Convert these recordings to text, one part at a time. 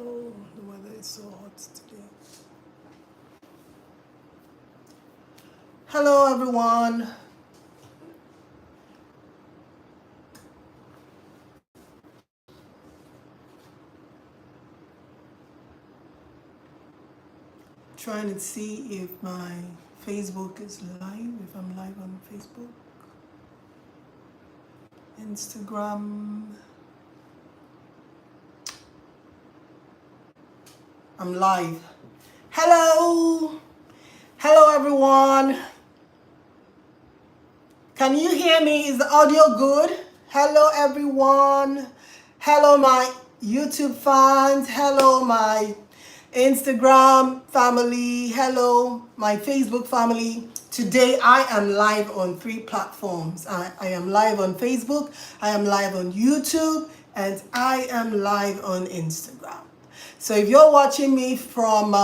Oh, the weather is so hot today. Hello, everyone. Trying to see if my Facebook is live, if I'm live on Facebook, Instagram. I'm live. Hello. Hello, everyone. Can you hear me? Is the audio good? Hello, everyone. Hello, my YouTube fans. Hello, my Instagram family. Hello, my Facebook family. Today, I am live on 3 platforms. I am live on Facebook, I am live on YouTube, and I am live on Instagram. So if you're watching me from,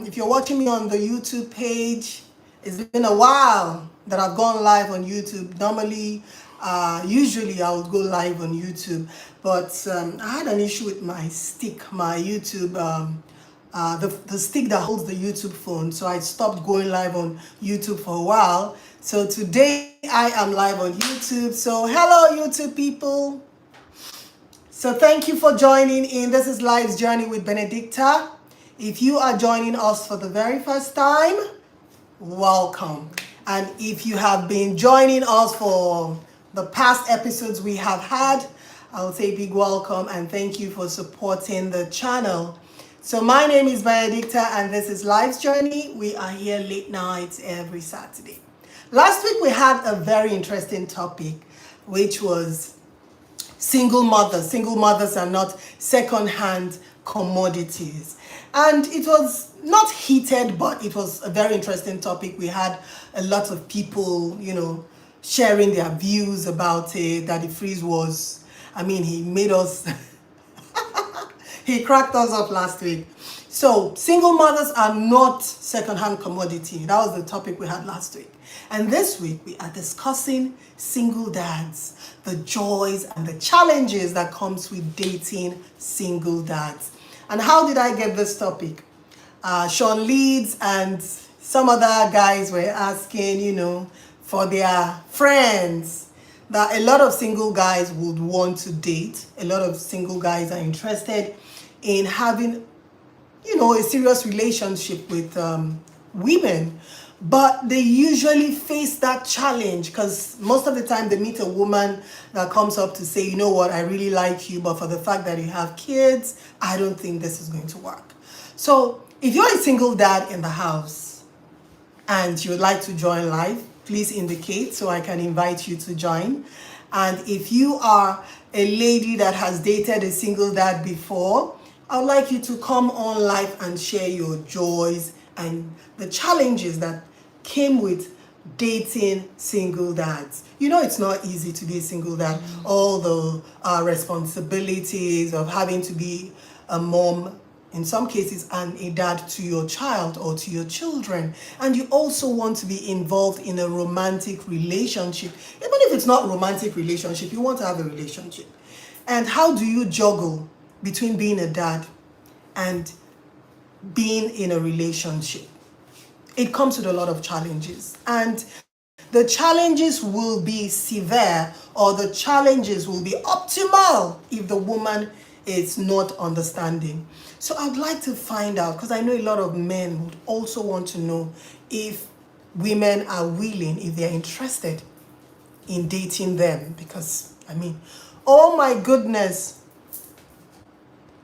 if you're watching me on the YouTube page, it's been a while that I've gone live on YouTube. Normally, usually I would go live on YouTube, but I had an issue with my stick, my YouTube, the stick that holds the YouTube phone. So I stopped going live on YouTube for a while. So today I am live on YouTube. So hello, YouTube people. So thank you for joining in. This is Life's Journey with Benedicta. If you are joining us for the very first time, welcome. And if you have been joining us for the past episodes we have had, I will say big welcome and thank you for supporting the channel. So my name is Benedicta and this is Life's Journey. We are here late nights every Saturday. Last week we had a very interesting topic, which was single mothers. Single mothers are not second-hand commodities. And it was not heated, but it was a very interesting topic. We had a lot of people, sharing their views about it. Daddy Freeze was, he made us, he cracked us up last week. So single mothers are not second-hand commodity. That was the topic we had last week. And this week we are discussing single dads, the joys and the challenges that comes with dating single dads. And how did I get this topic? Sean Leeds and some other guys were asking, for their friends that a lot of single guys would want to date. A lot of single guys are interested in having, a serious relationship with women. But they usually face that challenge because most of the time they meet a woman that comes up to say, you know what, I really like you, but for the fact that you have kids, I don't think this is going to work. So if you're a single dad in the house and you would like to join live, please indicate so I can invite you to join. And if you are a lady that has dated a single dad before, I would like you to come on live and share your joys and the challenges that came with dating single dads. It's not easy to be a single dad. All the responsibilities of having to be a mom, in some cases, and a dad to your child or to your children. And you also want to be involved in a romantic relationship. Even if it's not a romantic relationship, you want to have a relationship. And how do you juggle between being a dad and being in a relationship? It comes with a lot of challenges, and the challenges will be severe or the challenges will be optimal if the woman is not understanding. So I'd like to find out, because I know a lot of men would also want to know if women are willing, if they're interested in dating them, because oh my goodness,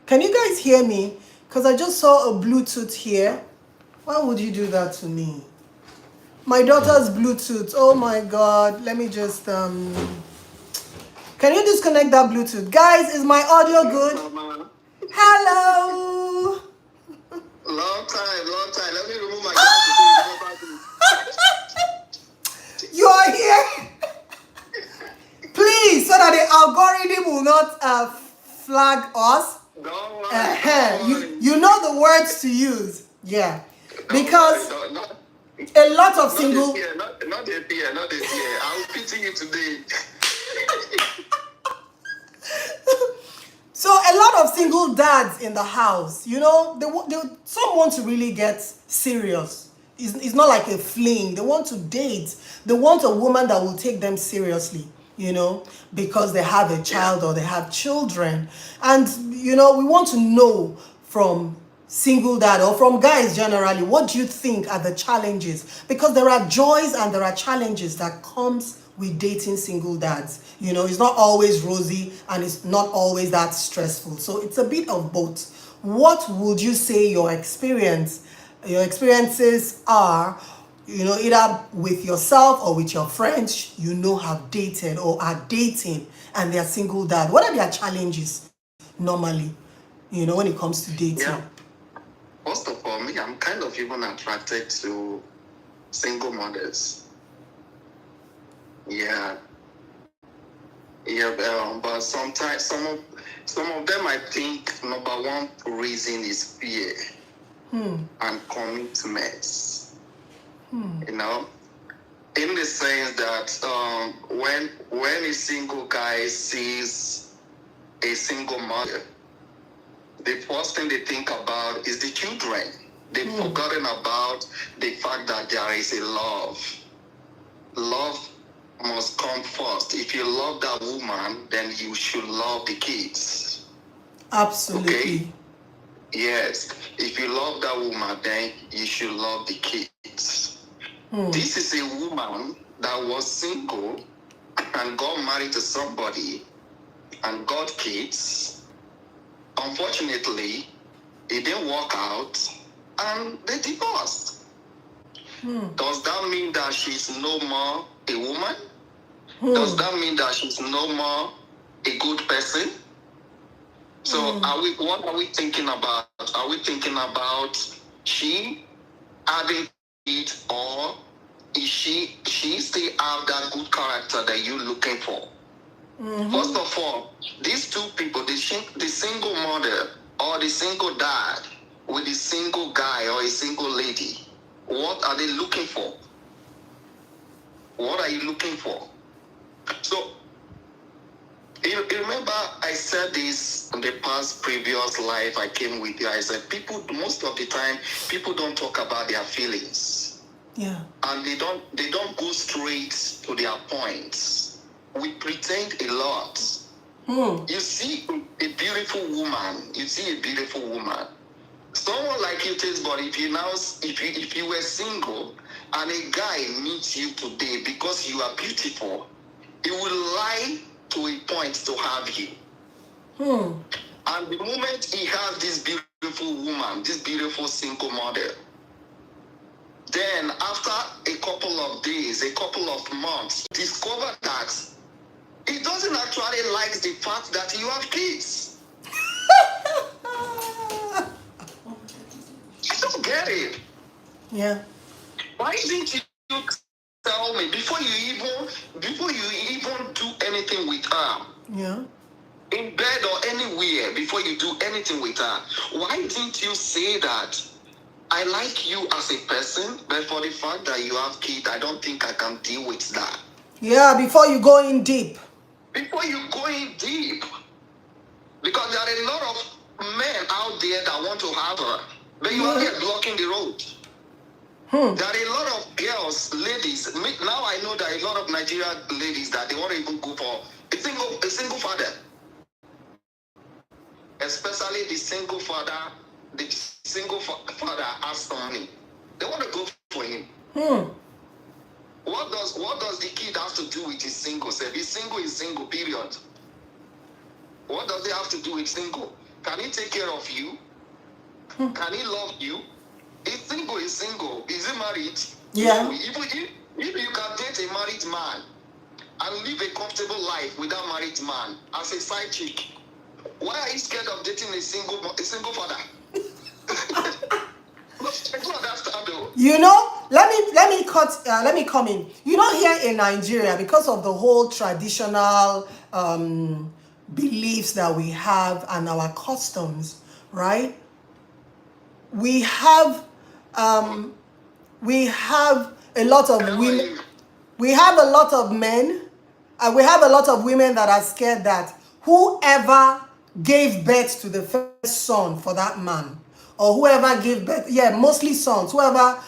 can you guys hear me? Because I just saw a Bluetooth here. Why would you do that to me? My daughter's Bluetooth. Oh my God. Let me just, can you disconnect that Bluetooth? Guys, is my audio good? Hello. Long time. Let me remove my glasses. You are here? Please, so that the algorithm will not flag us. Don't worry. You know the words to use. Yeah. Because a lot of single... Not this year. I will pity you today. So a lot of single dads in the house, you know, some want to really get serious. It's not like a fling. They want to date. They want a woman that will take them seriously, you know, because they have a child or they have children. And, you know, we want to know from single dad or from guys generally, what do you think are the challenges? Because there are joys and there are challenges that comes with dating single dads. You know, it's not always rosy and it's not always that stressful. So it's a bit of both. What would you say your experiences are, you know, either with yourself or with your friends you know have dated or are dating and they're single dad? What are their challenges normally, you know, when it comes to dating? Yeah. First of all, me, I'm kind of even attracted to single mothers. Yeah. Yeah, but sometimes some of them, I think number one reason is fear and commitments. You know, in the sense that when a single guy sees a single mother, the first thing they think about is the children. They've forgotten about the fact that there is a love. Love must come first. If you love that woman, then you should love the kids. Absolutely. Okay? Yes. If you love that woman, then you should love the kids. This is a woman that was single and got married to somebody and got kids. Unfortunately, it didn't work out and they divorced. Does that mean that she's no more a woman? Does that mean that she's no more a good person? So what are we thinking about? Are we thinking about she having it, or is she still have that good character that you're looking for? First of all, these two people, the single mother or the single dad with the single guy or a single lady, what are they looking for? What are you looking for? So, you remember I said this in the previous life I came with you. I said most of the time, people don't talk about their feelings. Yeah. And they don't go straight to their points. We pretend a lot. You see a beautiful woman. Someone like you, but if you were single and a guy meets you today because you are beautiful, he will lie to a point to have you. And the moment he has this beautiful woman, this beautiful single mother, then after a couple of days, a couple of months, discover that he doesn't actually like the fact that you have kids. I don't get it. Yeah. Why didn't you tell me before you even do anything with her? Yeah. In bed or anywhere, before you do anything with her, why didn't you say that I like you as a person, but for the fact that you have kids, I don't think I can deal with that? Yeah, before you go in deep. Before you go in deep. Because there are a lot of men out there that want to have her, but you are here blocking the road. There are a lot of girls, ladies. Now I know there are a lot of Nigerian ladies that they want to even go for a single father. Especially the single father has some money. They want to go for him. What does the kid have to do with his single? His single is single, period. What does it have to do with single? Can he take care of you? Can he love you? If single is single, is he married? Yeah. No. If you can date a married man and live a comfortable life with that married man as a side chick, why are you scared of dating a single father? I don't understand though. You know, let me come in. You know, here in Nigeria, because of the whole traditional beliefs that we have and our customs, right? We have a lot of women. We have a lot of men, and we have a lot of women that are scared that whoever gave birth to the first son for that man, or whoever gave birth, yeah, mostly sons, whoever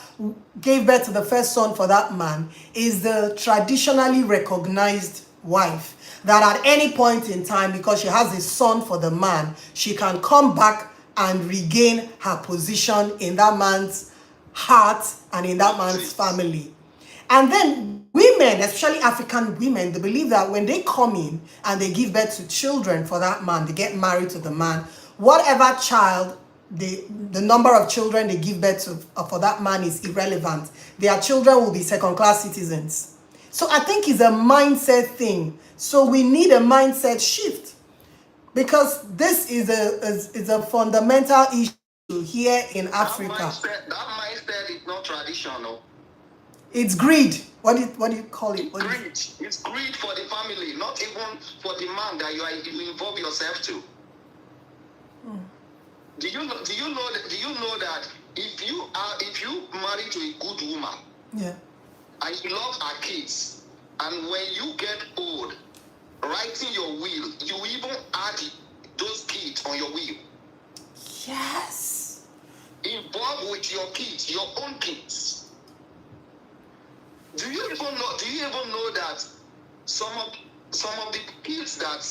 gave birth to the first son for that man is the traditionally recognized wife, that at any point in time, because she has a son for the man, she can come back and regain her position in that man's heart and in that man's family. And then women, especially African women, they believe that when they come in and they give birth to children for that man, they get married to the man, whatever child, the number of children they give birth to for that man is irrelevant. Their children will be second-class citizens. So I think it's a mindset thing. So we need a mindset shift, because this is a fundamental issue here in Africa. That mindset is not traditional. It's greed. What do you call it? Greed. It's greed for the family, not even for the man that you involve yourself to. Do you know that if you marry to a good woman, yeah, and you love her kids, and when you get old, writing your will, you even add those kids on your will. Yes. Involved with your kids, your own kids. Do you even know that some of the kids that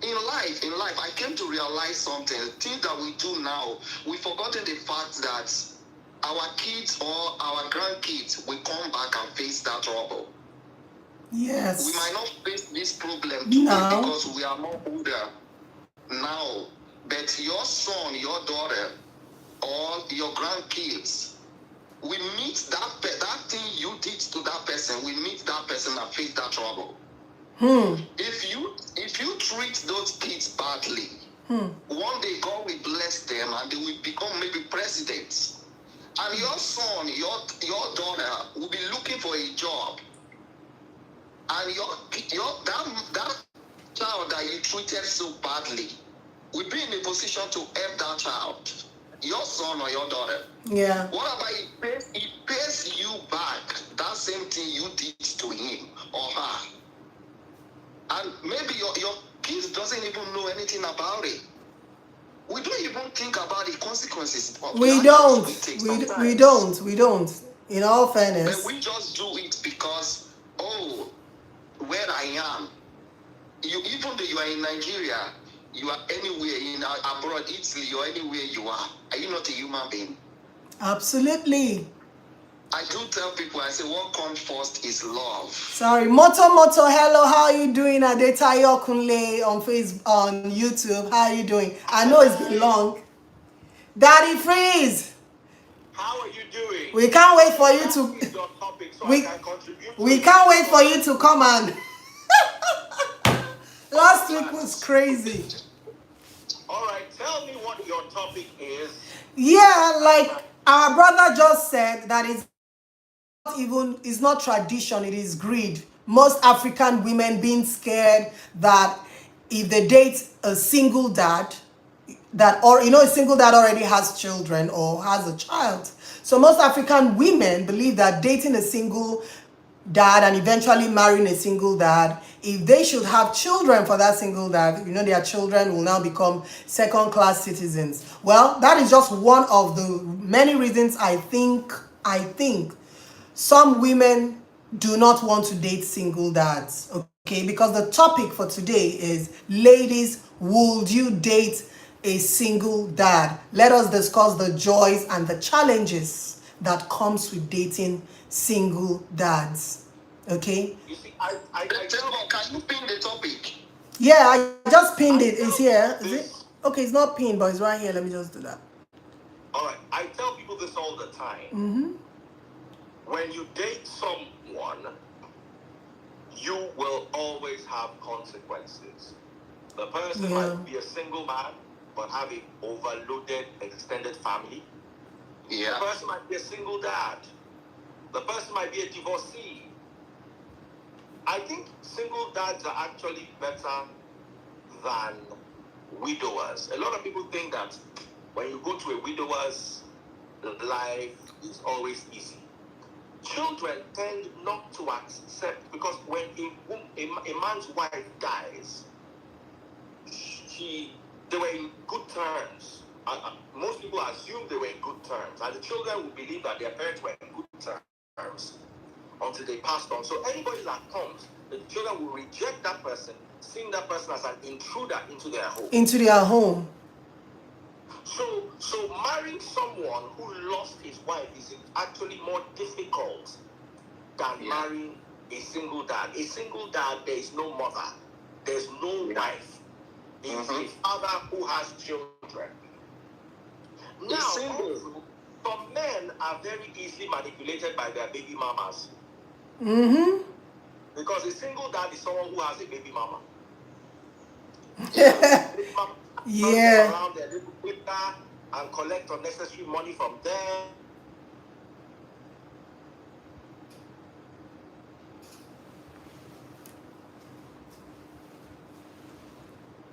in life I came to realize something, things that we do now, we've forgotten the fact that our kids or our grandkids will come back and face that trouble. Yes. We might not face this problem today because we are more older now, but your son, your daughter, or your grandkids we meet that thing you did to that person. We meet that person and face that trouble. If you treat those kids badly, one day God will bless them and they will become maybe presidents. And your son, your daughter will be looking for a job. And that child that you treated so badly will be in a position to help that child. Your son or your daughter. Yeah. What about it pays you back that same thing you did to him or her? And maybe your kids doesn't even know anything about it. We don't even think about the consequences. We don't. In all fairness. But we just do it because, where I am. Even though you are in Nigeria, you are anywhere in abroad, Italy, or anywhere you are you not a human being? Absolutely. I do tell people, I say, what comes first is love. Sorry, Moto, hello, how are you doing? Adetayo Kunle on YouTube, how are you doing? I know it's been long. Daddy Freeze! How are you doing? We can't wait for you to... We can't wait for you to come on. Last week was crazy. All right, tell me what your topic is. Yeah, like our brother just said, that it's not tradition, it is greed. Most African women being scared that if they date a single dad, a single dad already has children or has a child. So most African women believe that dating a single dad and eventually marrying a single dad, if they should have children for that single dad, their children will now become second-class citizens. Well, that is just one of the many reasons I think some women do not want to date single dads. Okay, because the topic for today is, ladies, would you date a single dad? Let us discuss the joys and the challenges that comes with dating single dads. Okay? You see, can you pin the topic? Yeah, I just pinned it. It's here. Is it? Okay, it's not pinned, but it's right here. Let me just do that. All right. I tell people this all the time. When you date someone, you will always have consequences. The person might be a single man, but have an overloaded extended family. Yeah. The person might be a single dad. The person might be a divorcee. I think single dads are actually better than widowers. A lot of people think that when you go to a widower's, life is always easy. Children tend not to accept, because when a man's wife dies, they were in good terms. Most people assume they were in good terms, and the children will believe that their parents were in good terms until they passed on. So anybody that comes, the children will reject that person, seeing that person as an intruder into their home. Into their home. So marrying someone who lost his wife is actually more difficult than marrying a single dad. A single dad, there is no mother, there's no wife. It's a father who has children. Now, also, some men are very easily manipulated by their baby mamas. Because a single dad is someone who has a baby mama. Baby mama around their little Twitter and collect unnecessary money from them.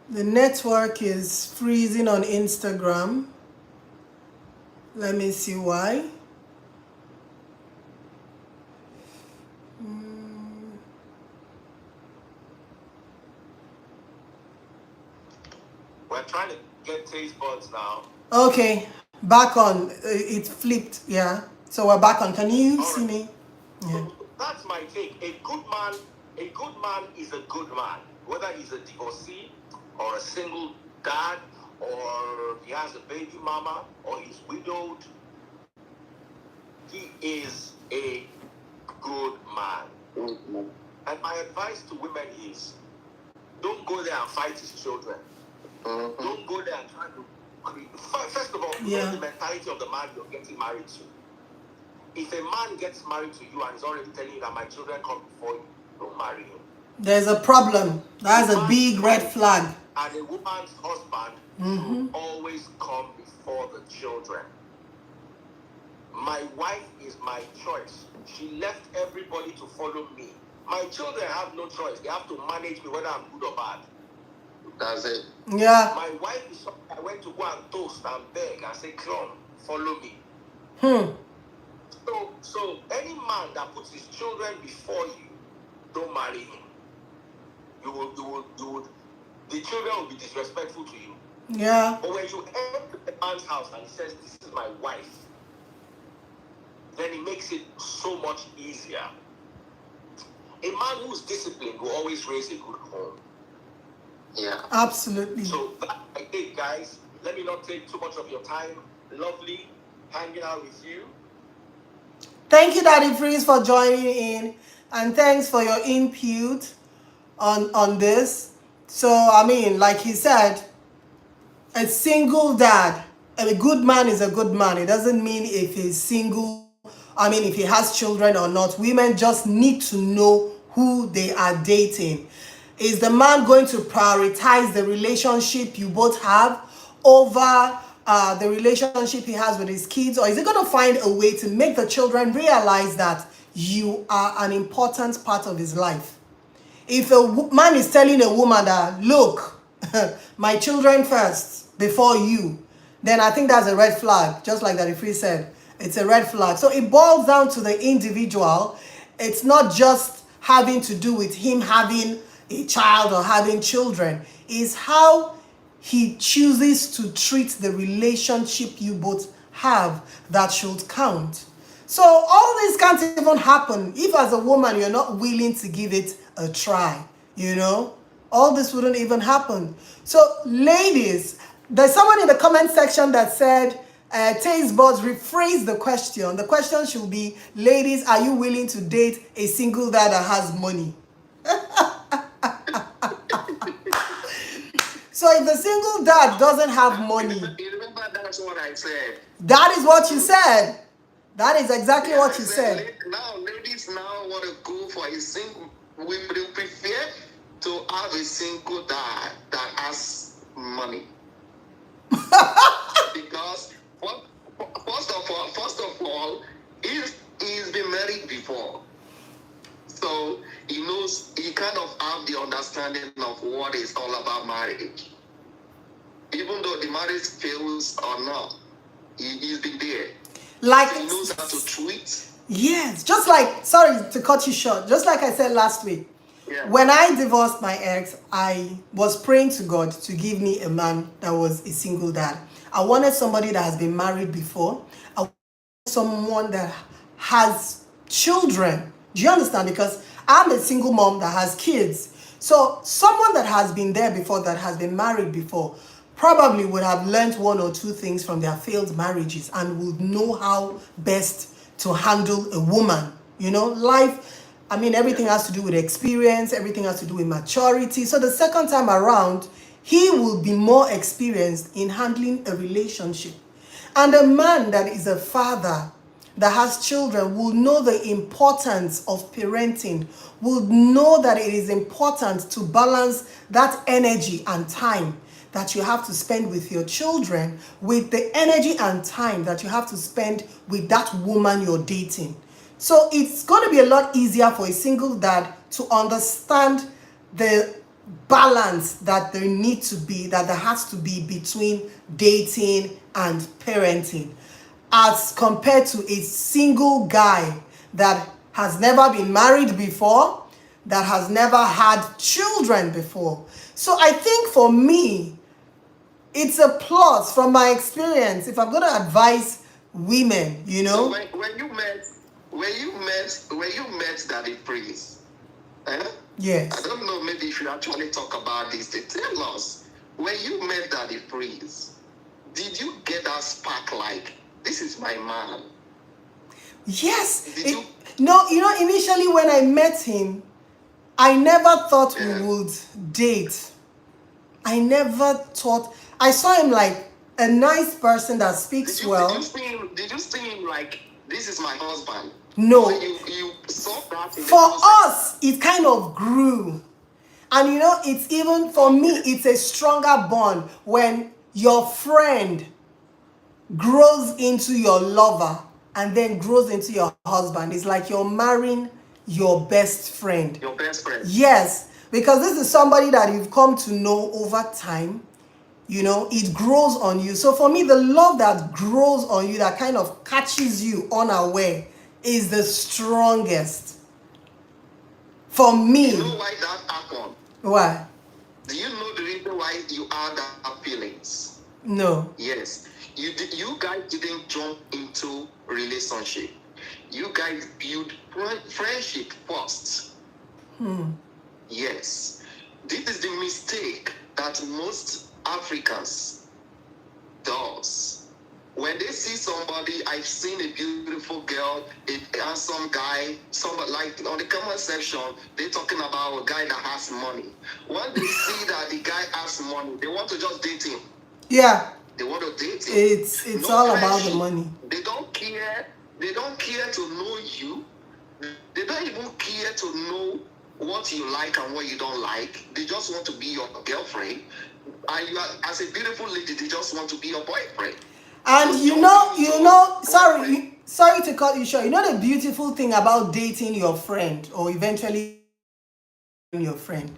The network is freezing on Instagram. Let me see why. We're trying to get Tastebudz now. Okay, back on. It flipped, yeah. So we're back on. Can you see me? Yeah. So that's my take. A good man is a good man. Whether he's a divorcee or a single dad, or he has a baby mama, or he's widowed, he is a good man. And my advice to women is, don't go there and fight his children. Don't go there and try to create. First of all, know the mentality of the man you're getting married to. If a man gets married to you and is already telling you that my children come before you, don't marry him. There's a problem. That's a big red flag. And a woman's husband should always come before the children. My wife is my choice. She left everybody to follow me. My children have no choice. They have to manage me whether I'm good or bad. That's it. Yeah. My wife is someone I went to go and toast and beg and say, come, follow me. So any man that puts his children before you, don't marry him. You would, the children will be disrespectful to you. Yeah. But when you enter the man's house and he says, this is my wife, then it makes it so much easier. A man who's disciplined will always raise a good home. Yeah. Absolutely. So that's my take, guys. Let me not take too much of your time. Lovely hanging out with you. Thank you, Daddy Freeze, for joining in, and thanks for your input on this. So, I mean, like he said, a single dad, a good man is a good man. It doesn't mean if he's single, if he has children or not. Women just need to know who they are dating. Is the man going to prioritize the relationship you both have over the relationship he has with his kids? Or is he going to find a way to make the children realize that you are an important part of his life? If a man is telling a woman that, look, my children first before you, then I think that's a red flag. Just like Daddy Free said, it's a red flag. So it boils down to the individual. It's not just having to do with him having a child or having children. It's how he chooses to treat the relationship you both have that should count. So all this can't even happen if as a woman you're not willing to give it a try, all this wouldn't even happen. So ladies, there's someone in the comment section that said, Tastebudz, rephrase the question. The question should be, ladies, are you willing to date a single dad that has money? So if the single dad doesn't have money... You remember that's what I said. That is what you said. That is exactly what you said. Now, ladies now want to go for a single... We prefer to have a single dad that has money. Because, first of all, he's been married before. So he knows, he kind of have the understanding of what it's all about marriage. Even though the marriage fails or not, he's been there. Like, so he knows how to treat. Yes, just like, sorry to cut you short, just like I said last week. Yeah. When I divorced my ex, I was praying to God to give me a man that was a single dad. I wanted somebody that has been married before. I wanted someone that has children. Do you understand? Because I'm a single mom that has kids. So someone that has been there before, that has been married before, probably would have learned one or two things from their failed marriages and would know how best to handle a woman. You know, life, I mean, everything has to do with experience, everything has to do with maturity. So the second time around, he will be more experienced in handling a relationship. And a man that is a father, that has children, will know the importance of parenting, will know that it is important to balance that energy and time that you have to spend with your children with the energy and time that you have to spend with that woman you're dating. So it's going to be a lot easier for a single dad to understand the balance that there need to be, that there has to be between dating and parenting, as compared to a single guy that has never been married before, that has never had children before. So I think for me, it's a plus from my experience. If I'm going to advise women, you know. So when you met Daddy Prince, I Yes. don't know, maybe if you actually talk about this, they tell us, when you met Daddy Prince, did you get that spark like, this is my man? Yes. Did you? No, you know, initially when I met him, I never thought Yeah. we would date. I never thought. I saw him like a nice person that speaks well. Did you see him like, this is my husband? No. Or you saw that in the For process? us, it kind of grew. And you know, it's even, for me, it's a stronger bond when your friend grows into your lover and then grows into your husband. It's like you're marrying your best friend. Your best friend. Yes, because this is somebody that you've come to know over time. You know, it grows on you. So for me, the love that grows on you, that kind of catches you unaware, is the strongest. For me. You know why that happened? Why? Do you know the reason why you had that feelings? No. Yes. You guys didn't jump into relationship. You guys build friendship first. Yes. This is the mistake that most Africans does. When they see somebody, I've seen a beautiful girl, a handsome guy, somebody like on the comment section, they're talking about a guy that has money. When they see that the guy has money, they want to just date him. Yeah. They want to date him. It's all about the money. They don't care. They don't care to know you. They don't even care to know what you like and what you don't like. They just want to be your girlfriend. And you are, as a beautiful lady, they just want to be your boyfriend. And So you know, sorry to cut you short. You know the beautiful thing about dating your friend, or eventually your friend,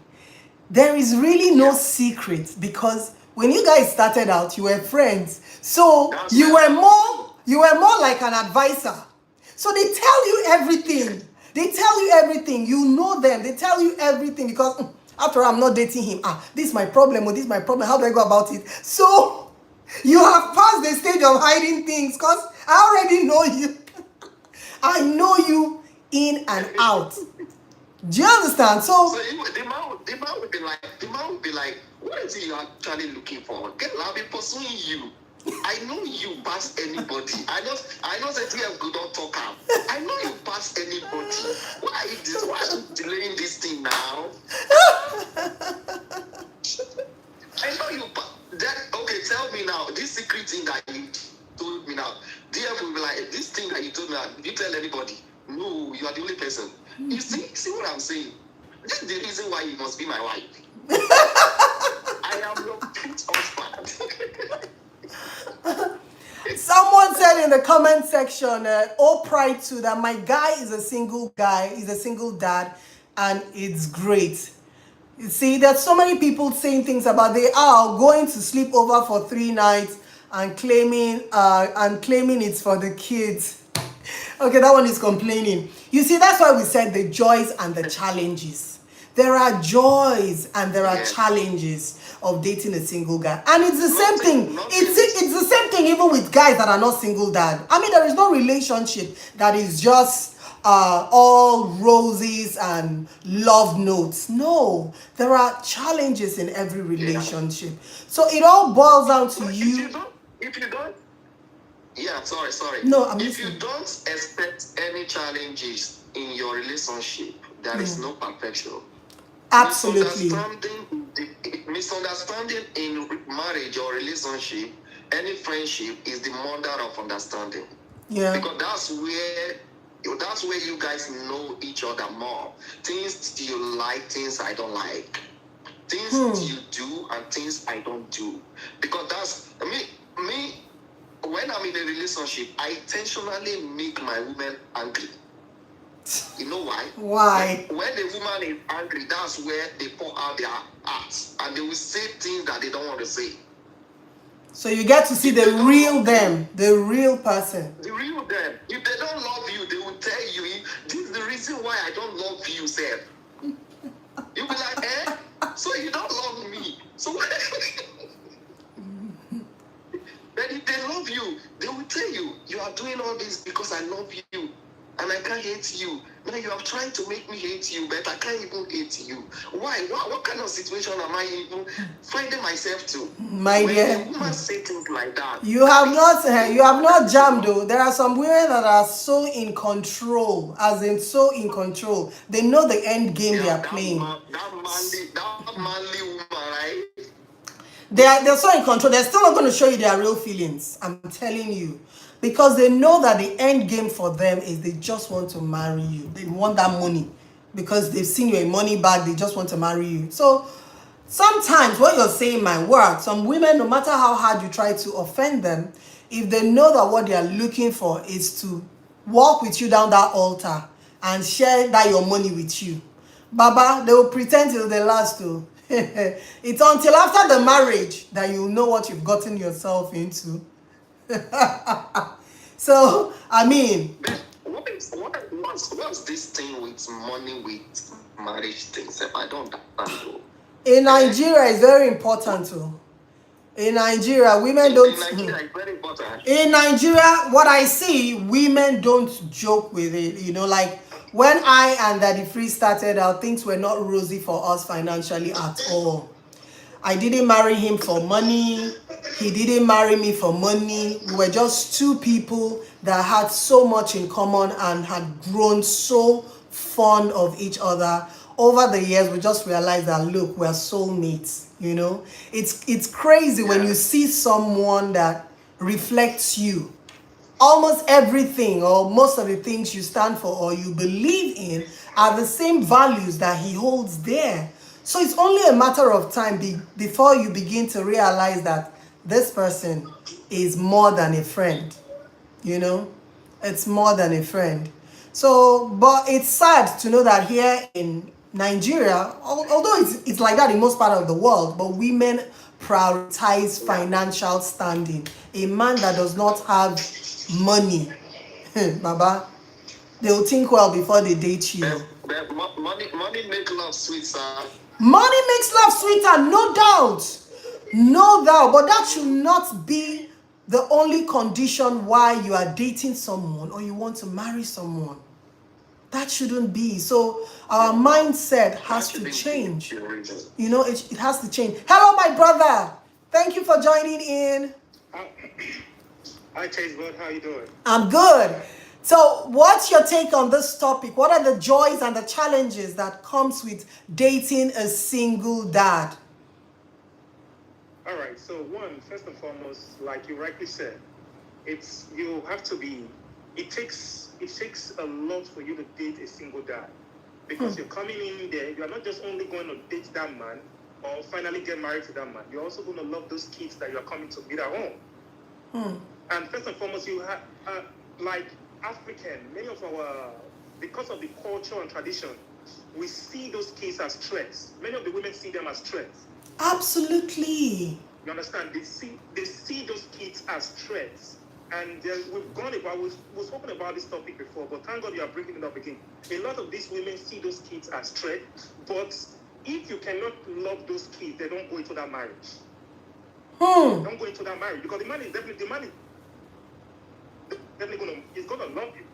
there is really no secret, because when you guys started out, you were friends. So you were more like an advisor. So they tell you everything. They tell you everything. You know them. They tell you everything, because after all, I'm not dating him. This is my problem, or this is my problem. How do I go about it? So you have passed the stage of hiding things, because I already know you. I know you in and out. Do you understand? So the man would be like, what is it you're actually looking for? Girl, I'll be pursuing you. I know you past anybody. I know that you have good on talk out. I know you past anybody. Why are you delaying this thing now? I know you okay, tell me now, this secret thing that you told me now, DF will be like, this thing that you told me now, did you tell anybody? No, you are the only person. You see what I'm saying? This is the reason why you must be my wife. I am your prince husband. Someone said in the comment section, all pride to that my guy is a single guy, he's a single dad, and it's great. You see, there's so many people saying things about they are going to sleep over for 3 nights and claiming it's for the kids. Okay, that one is complaining. You see, that's why we said the joys and the challenges. There are joys and there are Yes. challenges of dating a single guy. And it's the same Nothing, thing. nothing. It's the same thing even with guys that are not single dad. I mean, there is no relationship that is just all roses and love notes. No, there are challenges in every relationship. So it all boils down to But you. if you don't, yeah, sorry. No, I'm If you listening. don't expect any challenges in your relationship, there is no perfection. Absolutely. Misunderstanding in marriage or relationship, any friendship, is the mother of understanding. Yeah. Because that's where you guys know each other more. Things you like, things I don't like. Things you do and things I don't do. Because that's me. When I'm in a relationship, I intentionally make my woman angry. You know why? Why? When the woman is angry, that's where they pour out their hearts, and they will say things that they don't want to say. So you get to see the real them, the real person. The real them. If they don't love you, they will tell you, this is the reason why I don't love you, Seth. You'll be like, so you don't love me. So but if they love you, they will tell you, you are doing all this because I love you. And I can't hate you. Now you are trying to make me hate you, but I can't even hate you. Why? What kind of situation am I even finding myself to? My dear, when a woman say things like that, you have not jammed though. There are some women that are so in control, as in so in control. They know the end game they are playing. That manly woman, right? They're so in control. They're still not going to show you their real feelings. I'm telling you. Because they know that the end game for them is they just want to marry you. They want that money. Because they've seen you a money bag, they just want to marry you. So sometimes what you're saying might work. Some women, no matter how hard you try to offend them, if they know that what they are looking for is to walk with you down that altar and share that your money with you, Baba, they will pretend till the last too. It's until after the marriage that you know what you've gotten yourself into. So, I mean, what's this thing with money with marriage things? I don't understand. In Nigeria, it's very important too. In Nigeria, women don't. In Nigeria, it's very important. In Nigeria, what I see, women don't joke with it. You know, like when I and Daddy Free started out, things were not rosy for us financially at all. I didn't marry him for money. He didn't marry me for money. We were just two people that had so much in common and had grown so fond of each other. Over the years, we just realized that, look, we're soulmates, you know? It's crazy when you see someone that reflects you. Almost everything or most of the things you stand for or you believe in are the same values that he holds there. So it's only a matter of time before you begin to realize that this person is more than a friend. You know, it's more than a friend. So, but it's sad to know that here in Nigeria, although it's like that in most part of the world, but women prioritize financial standing. A man that does not have money, Baba, they'll think well before they date you. Money makes love sweet, sir. Money makes love sweeter, no doubt. No doubt. But that should not be the only condition why you are dating someone or you want to marry someone. That shouldn't be. So our mindset has to change. You know, it has to change. Hello, my brother. Thank you for joining in. Hi, Tastebudz. How you doing? I'm good. So what's your take on this topic? What are the joys and the challenges that comes with dating a single dad? All right. So first and foremost, like you rightly said, you have to be. It takes a lot for you to date a single dad, because you're coming in there. You are not just only going to date that man or finally get married to that man. You're also going to love those kids that you are coming to meet at home. And first and foremost, you have like African, many of because of the culture and tradition, we see those kids as threats. Many of the women see them as threats. Absolutely. You understand? They see those kids as threats. And we've gone about, we've spoken about this topic before, but thank God you are bringing it up again. A lot of these women see those kids as threat, but if you cannot love those kids, they don't go into that marriage. Don't go into that marriage, because the man is definitely going to love you,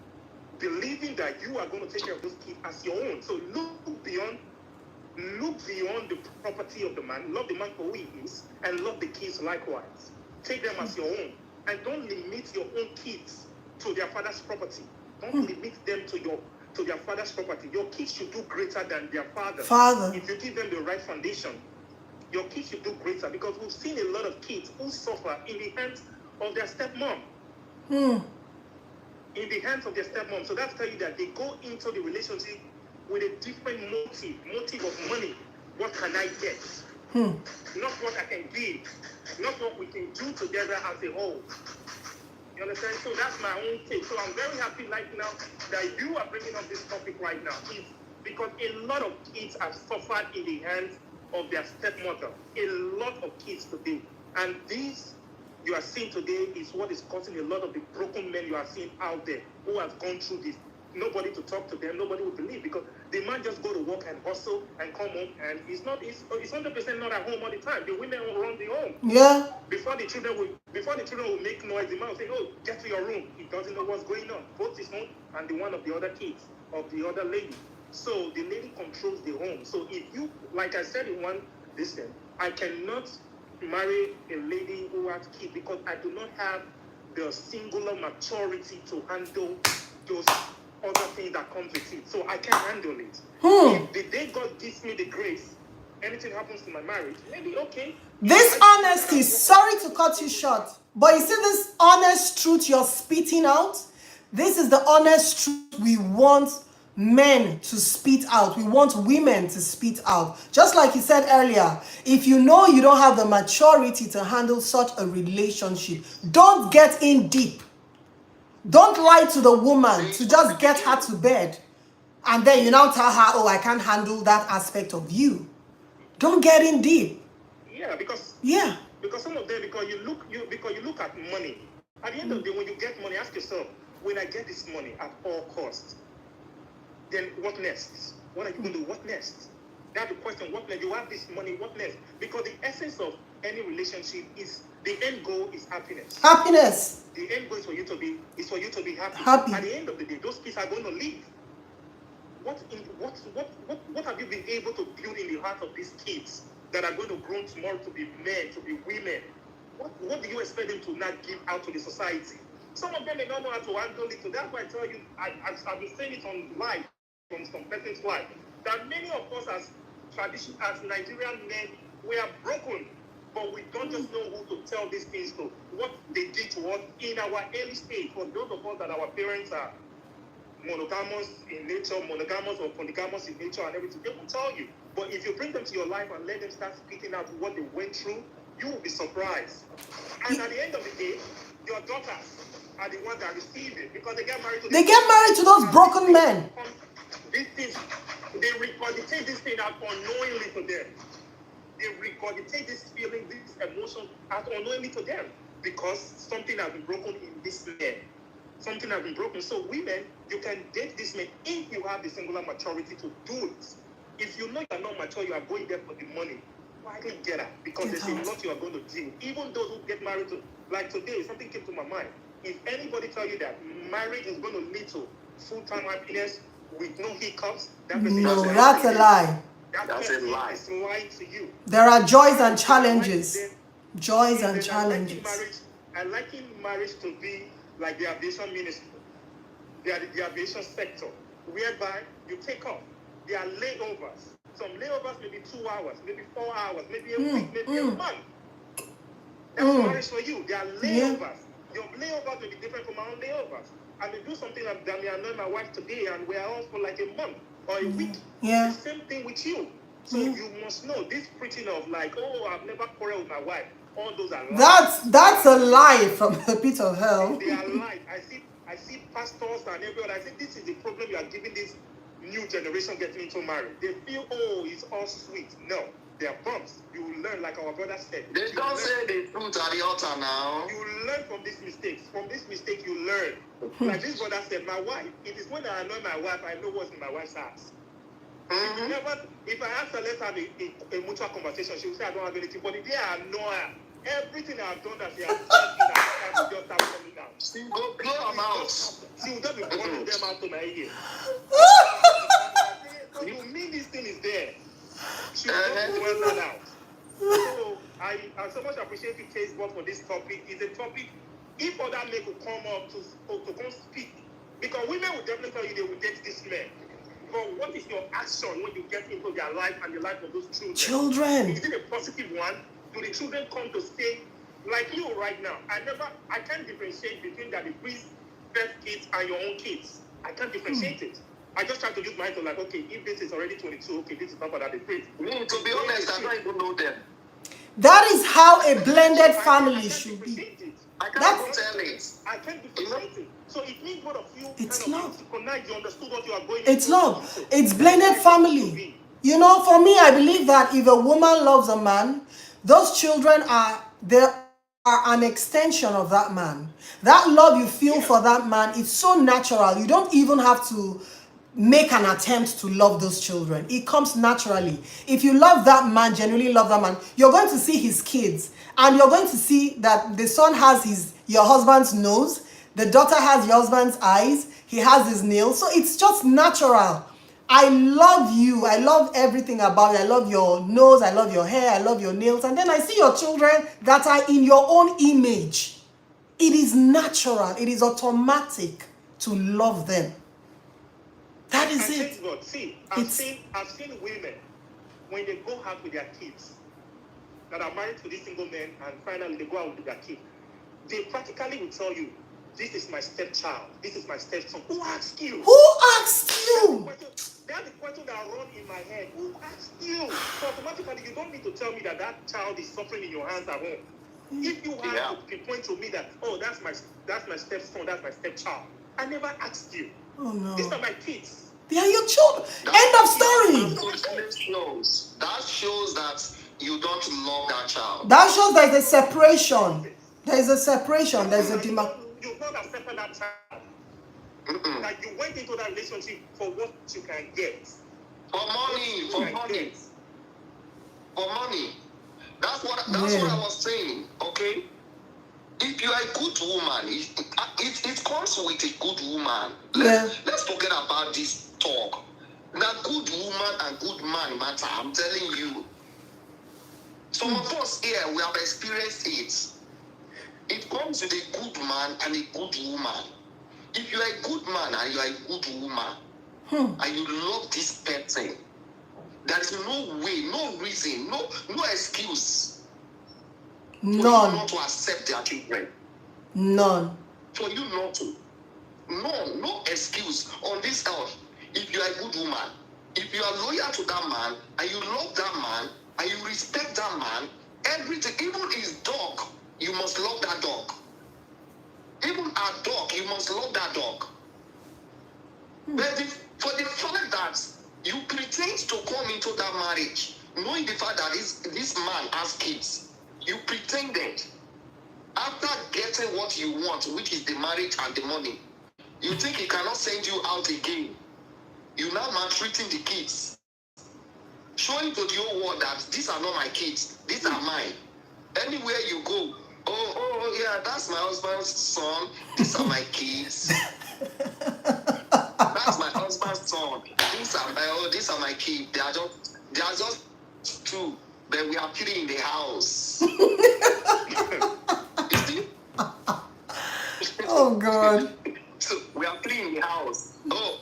believing that you are going to take care of those kids as your own. So look beyond the property of the man, love the man for who he is, and love the kids likewise. Take them as your own, and don't limit your own kids to their father's property. Don't limit them to their father's property. Your kids should do greater than their father. If you give them the right foundation, your kids should do greater, because we've seen a lot of kids who suffer in the hands of their stepmom. In the hands of their stepmom. So that's tell you that they go into the relationship with a different motive of money. What can I get? Not what I can give. Not what we can do together as a whole. You understand? So that's my own take. So I'm very happy right now that you are bringing up this topic right now. It's because a lot of kids have suffered in the hands of their stepmother. A lot of kids today. And this you are seeing today is what is causing a lot of the broken men you are seeing out there who have gone through this. Nobody to talk to them, nobody will believe, because the man just go to work and hustle and come home, and it's 100% not at home all the time. The women will run the home. Yeah. Before the children will make noise, the man will say, "Oh, get to your room." He doesn't know what's going on, both his own and the one of the other kids, of the other lady. So the lady controls the home. So if you, like I said in one listen, I cannot marry a lady who has kids because I do not have the singular maturity to handle those other things that comes with it. So I can't handle it. If the day God gives me the grace, anything happens to my marriage, maybe okay. This honesty, sorry to cut you short, but you see this honest truth you're spitting out? This is the honest truth we want men to spit out. We want women to spit out. Just like you said earlier, if you know you don't have the maturity to handle such a relationship, don't get in deep. Don't lie to the woman to just get her to bed. And then you now tell her, "Oh, I can't handle that aspect of you." Don't get in deep. Yeah, because some of them, because you look at money. At the end of the day, when you get money, ask yourself, when I get this money at all costs, then what next? What are you going to do? What next? That's the question. What next? You have this money, what next? Because the essence of any relationship is, the end goal is happiness. Happiness. The end goal is for you to be happy. At the end of the day, those kids are going to leave. What have you been able to build in the heart of these kids that are going to grow tomorrow to be men, to be women? What do you expect them to not give out to the society? Some of them may not know how to handle it. So that's why I tell you, I've been saying it on live, from some person's life, that many of us as Nigerian men, we are broken, but we don't just know who to tell these things to. What they did to us in our early stage, for those of us that our parents are monogamous in nature, monogamous or polygamous in nature and everything, they will tell you. But if you bring them to your life and let them start speaking out what they went through, you will be surprised. And at the end of the day, your daughters are the ones that receive it, because they get married to those broken men. These things, they regurgitate this thing out unknowingly to them. They regurgitate this feeling, this emotion out unknowingly to them, because something has been broken in this man. Something has been broken. So women, you can date this man if you have the singular maturity to do it. If you know you are not mature, you are going there for the money, why don't get out? Because there's a lot you are going to deal. Even those who get married to, like today, something came to my mind. If anybody tell you that marriage is going to lead to full-time happiness with no hiccups, that's a lie. That's a lie. It's lying to you. There are joys and challenges. Joys and challenges. I liken marriage to be like the aviation ministry, the aviation sector, whereby you take off. There are layovers. Some layovers may be 2 hours, maybe 4 hours, maybe a week, maybe a month. That's marriage for you. There are layovers. Your layovers may be different from my own layovers. I may do something that may annoy my wife today, and we are on for like a month or a week. Yeah. The same thing with you. So you must know this preaching of like, "Oh, I've never quarreled with my wife." All those are lies. That's a lie from the pit of hell. They are lies. I see pastors and everyone. I say this is the problem you are giving this new generation getting into marriage. They feel, "Oh, it's all sweet." No, There are bumps. You will learn, like our brother said. They don't say the truth at the altar now. You will learn from these mistakes. From this mistake, you learn. Like this brother said, my wife, it is when I annoy my wife, I know what's in my wife's house. If I ask her, let's have a mutual conversation, she will say, I don't have anything. But the day I annoy her, everything I've done that she has done in her life will just start coming out. She will blow them out. She will just be burning them out to my ear. So you mean this thing is there. She will just wear that out. So I so much appreciate you, Tastebudz, for this topic. It's a topic, if other men could come up to come speak, because women will definitely tell you they will date this man. But what is your action when you get into their life and the life of those children? Is it a positive one? Do the children come to stay like you right now? I can't differentiate between the priest's first kids and your own kids. I can't differentiate it. I just try to use mine to like, okay, if this is already 22, okay, this is not that the priest. To be honest, I don't even know them. That is how a blended family should be. I can't tell it. I can't differentiate it. So it means both of you It's kind love. of synchronize, you understood what you are going It's into. love. It's blended family. You know, for me, I believe that if a woman loves a man, those children are an extension of that man. That love you feel for that man, it's so natural. You don't even have to make an attempt to love those children. It comes naturally. If you love that man, genuinely love that man, you're going to see his kids, and you're going to see that the son has your husband's nose, the daughter has your husband's eyes, he has his nails. So it's just natural. I love you. I love everything about you. I love your nose. I love your hair. I love your nails. And then I see your children that are in your own image. It is natural. It is automatic to love them. That is it. God. See, I've seen women, when they go out with their kids, that are married to this single man, and finally they go out with their kid, they practically will tell you, this is my stepchild, this is my stepson. Who asked you? Who asked you? That's the question that run in my head. Who asked you? So automatically, you don't need to tell me that child is suffering in your hands at home. If you have to pinpoint to me that, oh, that's my stepson, that's my stepchild, I never asked you. Oh no. These are my kids. They are your children. End of story. That shows that you don't love that child. That shows there is a separation. There is a separation. There is a demand. You not accepted that child. Like you went into that relationship for what you can get. For money. That's what I was saying. Okay. If you are a good woman, it comes with a good woman. Let's forget about this talk. That good woman and good man matter. I'm telling you. Some of us here, we have experienced it. It comes with a good man and a good woman. If you are a good man and you are a good woman, and you love this person, there is no way, no reason, no excuse for you not to accept their children. None. For you not to. No excuse on this earth. If you are a good woman, if you are loyal to that man, and you love that man, and you respect that man, everything, even his dog, you must love that dog. Even a dog, you must love that dog. But for the fact that you pretend to come into that marriage, knowing the fact that this man has kids, you pretended. After getting what you want, which is the marriage and the money, you think he cannot send you out again. You now maltreating the kids. Showing to the whole world that these are not my kids, these are mine. Anywhere you go, oh yeah, that's my husband's son, these are my kids. That's my husband's son. These are my kids. They are just two, but we are three in the house. You see? Oh God. So we are three in the house. Oh,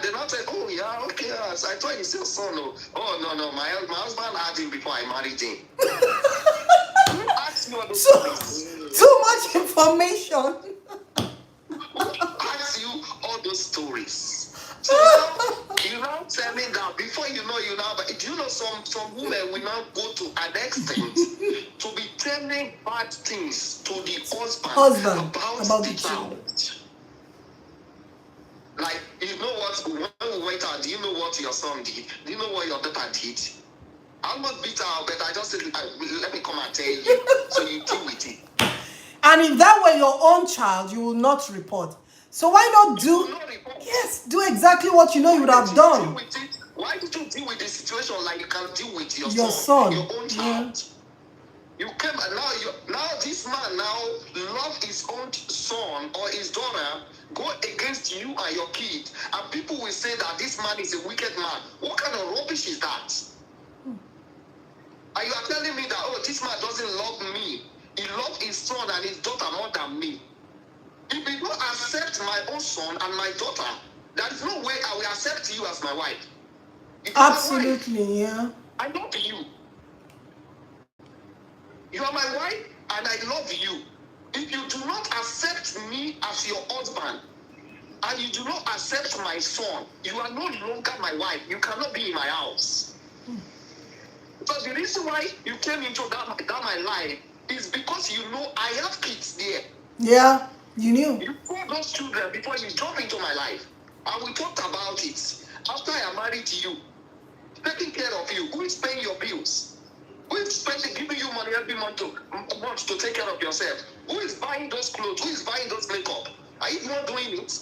they're not saying, oh yeah, okay, yes. I thought it's your son. Oh no, my husband had him before I married him. Who asked you all those stories? Too much information. Who asked you all those stories? So you now tell me that before you know but do you know some women will now go to an extent to be telling bad things to the husband about the child. Like, you know what, when we went out, do you know what your son did? Do you know what your daughter did? I almost beat her, but I just said, let me come and tell you, so you deal with it. And if that were your own child, you will not report. So why not You will do? not report. Yes, do exactly what you know you would have Deal done. with it? Why did you deal with the situation like you can deal with your Your son, son. your own child? You came and now this man now love his own son or his daughter, go against you and your kid, and people will say that this man is a wicked man. What kind of rubbish is that? And you are telling me that, oh, this man doesn't love me. He loves his son and his daughter more than me. If you don't accept my own son and my daughter, there is no way I will accept you as my wife. If you are my wife, Absolutely, yeah. I love you. You are my wife and I love you. If you do not accept me as your husband and you do not accept my son, you are no longer my wife. You cannot be in my house. Because the reason why you came into that my life is because you know I have kids there. Yeah, you knew. You saw those children before you jump into my life. And we talked about it. After I am married to you, taking care of you, who is paying your bills? Who is giving you money every month to take care of yourself? Who is buying those clothes? Who is buying those makeup? Are you not doing it?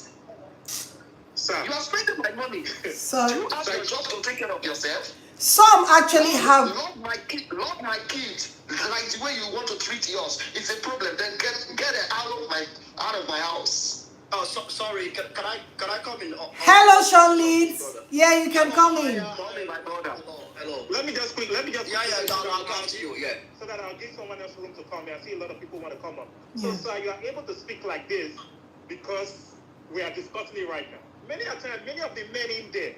Sir. You are spending my money. So, Do you have your job to take care of yourself? some actually have. Love my kid, like the way you want to treat yours. It's a problem. Then get it out of my house. Oh, sorry. Can I come in? Hello, Sean Leeds. Yeah, you can come in. My brother. Hello. Let me just Yeah, I'll come to you. Yeah. so that I'll give someone else room to come here. I see a lot of people want to come up. So, Yeah. sir, you are able to speak like this because we are discussing it right now. Many of the men in there,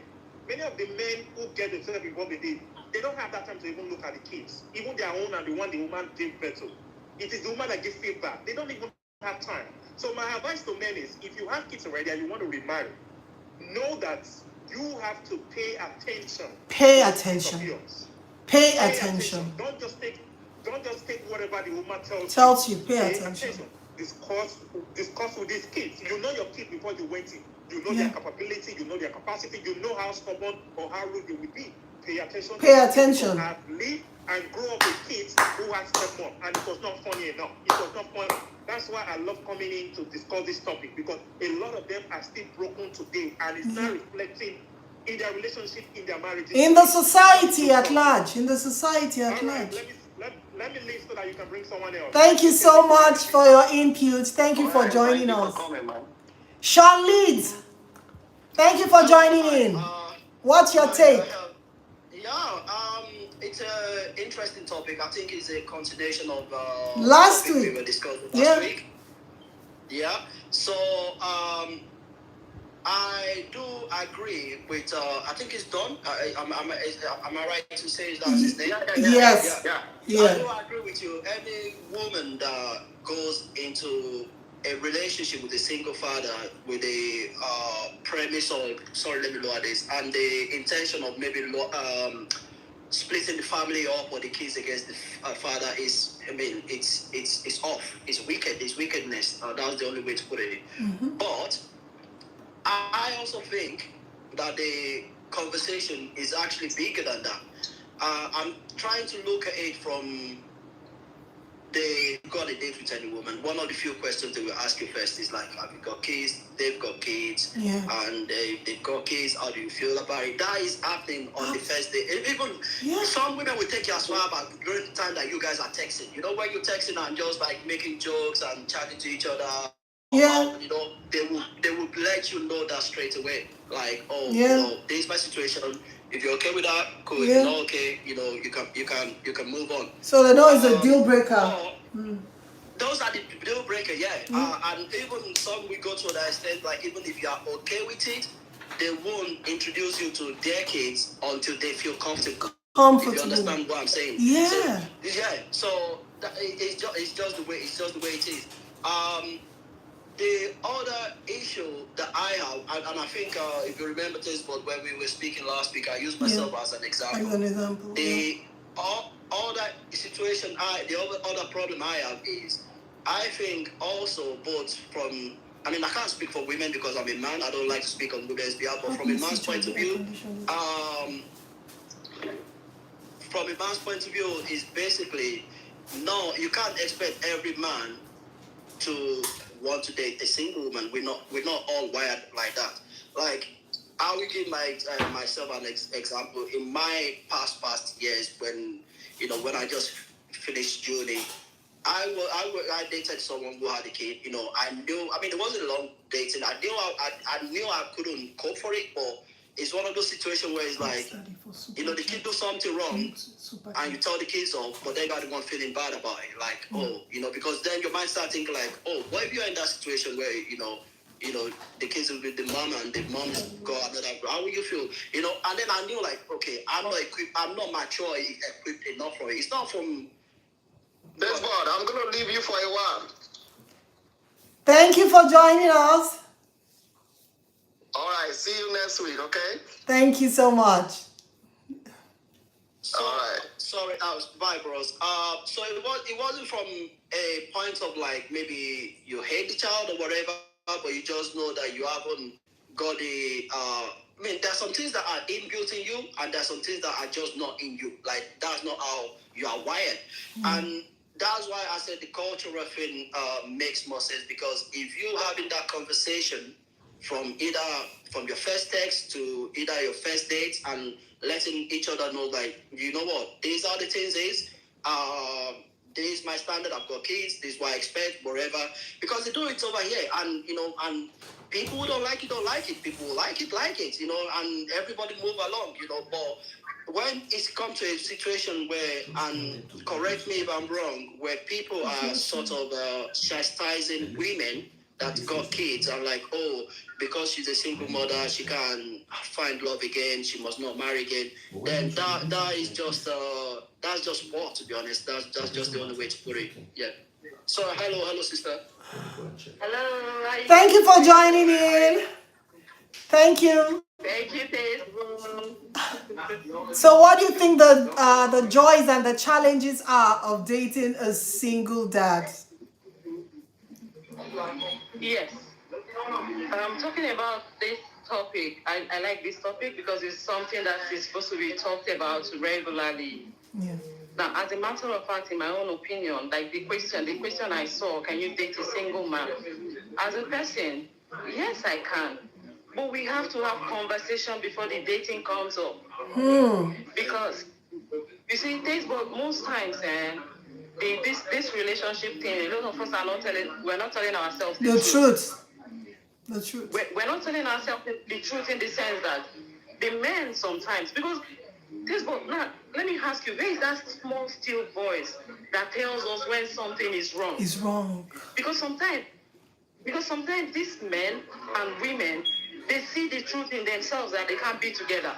many of the men who get themselves involved with it, they don't have that time to even look at the kids, even their own and the one the woman gave birth to. It is the woman that gives feedback. They don't even have time. So my advice to men is, if you have kids already and you want to remarry, know that you have to pay attention. Pay to the kids attention. of yours. Pay attention. Don't just take whatever the woman Tells you, pay attention. Discuss with these kids. You know your kid before you went in. You know Yeah. their capability, you know their capacity, you know how stubborn or how rude they will be. Pay attention. Pay attention. Have lived and grow up with kids who have stepped up, and it was not funny enough. It was not funny. That's why I love coming in to discuss this topic, because a lot of them are still broken today, and it's not reflecting in their relationship, in their marriages. In the society at large. In the society at All right, large. let me leave so that you can bring someone else. Thank you so much for your input. Thank you for joining us. Sean Leeds, thank you for joining in. What's your take? It's an interesting topic. I think it's a continuation of Last topic week. we were discussing Yeah. last week. Yeah. So I do agree with. I think it's Don. Am I right to say that's his name? Yes. I Yeah. do agree with you. Any woman that goes into a relationship with a single father with a premise of, let me lower this, and the intention of maybe splitting the family up or the kids against the father is, I mean, it's off. It's wicked. It's wickedness. That's the only way to put it. But I also think that the conversation is actually bigger than that. I'm trying to look at it from they got a date with any woman. One of the few questions they will ask you first is like, have you got kids? They've got kids. Yeah. And they've got kids. How do you feel about it? That is happening on the first day. Even some women will take you as far back during the time that you guys are texting. You know, when you're texting and just like making jokes and chatting to each other. Yeah. You know, they will let you know that straight away. Like, oh, Yeah. you know, this is my situation. If you're okay with that, cool. Yeah. If you're not okay, you know, you can move on. So they know it's a deal breaker. Those are the deal breaker, yeah. And even some we go to that extent, like even if you are okay with it, they won't introduce you to their kids until they feel comfortable. If you understand what I'm saying? Yeah. So it's just the way it is. The other issue that I have, and I think if you remember this, but when we were speaking last week, I used myself as an example. As an example. The other situation, the other problem I have is, I think also both from, I mean, I can't speak for women because I'm a man. I don't like to speak on women's behalf, but from a man's point of view, from a man's point of view, is basically, no, you can't expect every man to want to date a single woman. We're not all wired like that. Like, I will give myself an example. In my past years, when I just finished uni, I dated someone who had a kid. I knew. I mean, it wasn't long dating. I knew I couldn't cope for it, but it's one of those situations where it's like, the kid do something wrong, and you tell the kids off, but they got the one feeling bad about it. Like, because then your mind starts thinking like, oh, what if you're in that situation where the kids will be the mom and the mom's got another. How will you feel? And then I knew like, okay, I'm not equipped. I'm not mature equipped enough for it. It's not from. Tastebudz, I'm gonna leave you for a while. Thank you for joining us. All right, see you next week, okay? Thank you so much. All right. Sorry, bye, bros. So it wasn't from a point of like maybe you hate the child or whatever, but you just know that you haven't got the. I mean, there's some things that are inbuilt in you, and there's some things that are just not in you. Like that's not how you are wired, and that's why I said the cultural thing makes more sense, because if you having that conversation from your first text to either your first date and letting each other know, like, you know what, these are the things this is my standard, I've got kids, this is what I expect, whatever, because they do it over here, and and people who don't like it don't like it, people who like it, and everybody move along, but when it's come to a situation where, and correct me if I'm wrong, where people are sort of chastising women that got kids, and like, oh, because she's a single mother, she can't find love again, she must not marry again, then that is just that's just war, to be honest. That's just the only way to put it. Yeah. So hello sister. Hello. Thank you for joining in. Thank you. Thank you, Tastebudz. So what do you think the joys and the challenges are of dating a single dad? Yes. Talking about this topic, I like this topic because it's something that is supposed to be talked about regularly. Yeah. Now, as a matter of fact, in my own opinion, like the question I saw, can you date a single man? As a person, yes, I can. But we have to have conversation before the dating comes up. Because, you see, Tastebudz, most times, this relationship thing, a lot of us we're not telling ourselves the truth. The truth. We're not telling ourselves the truth in the sense that the men sometimes, because Tastebudz, now, let me ask you, where is that small, still voice that tells us when something is wrong? Is wrong. Because sometimes these men and women, they see the truth in themselves that they can't be together.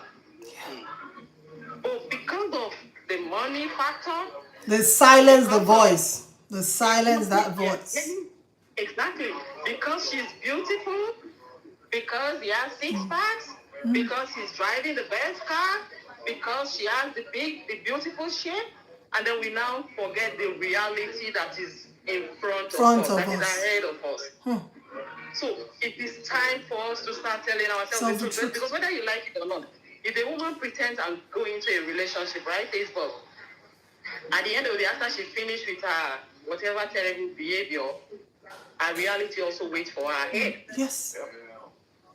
But because of the money factor, They silence the voice. They silence that voice. Exactly. Because she's beautiful, because he has six packs, because he's driving the best car, because she has the beautiful shape, and then we now forget the reality that is in front of us, that is ahead of us. So it is time for us to start telling ourselves the truth. Because whether you like it or not, if a woman pretends and go into a relationship, right, Tastebudz, at the end of the day, after she finished with her whatever terrible behavior, her reality also waits for her ahead. Yes.